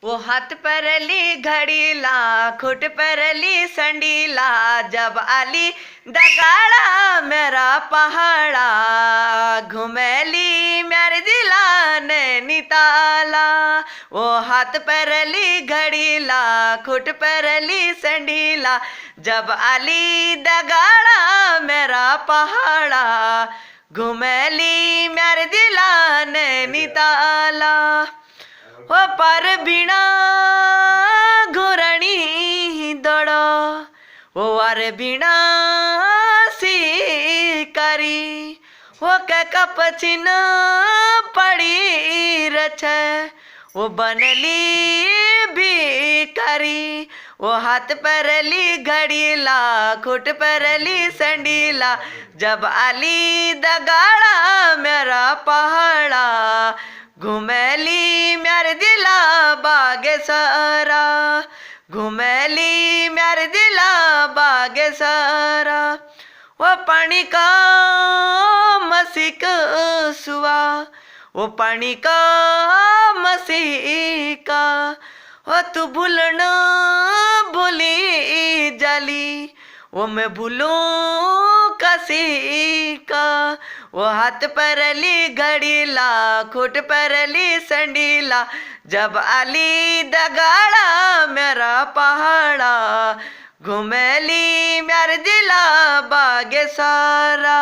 वो हाथ परली घडीला खुट परली संडीला जब आली दगाड़ा मेरा पहाड़ा घुमेली मेरे दिला नैनीताला वो हाथ परली घडीला खुट परली संडीला जब आली दगाड़ा मेरा पहाड़ा घुमेली मेरे दिला नैनीताला हो पर बिना घोरणी दड़ हो वार बिना शिकारी हो के कपचिन पड़ी रछ वो बनली भिखारी वो हाथ परली घड़ीला खुट परली संडीला जब आली दगाड़ा मेरा पहाड़ा घुमेली मेरे दिला बागे सारा घुमेली मेरे दिला बागे सारा वो पानी का मसीक सुआ वो पानी का मसीका हो तू भूलना भूली जाली वो मैं भूलूं कसी का वो हाथ परली घड़ीला खुट परली संडीला जब आली दगाड़ा मेरा पहाड़ा घुमेली मेरे दिला बागे सारा।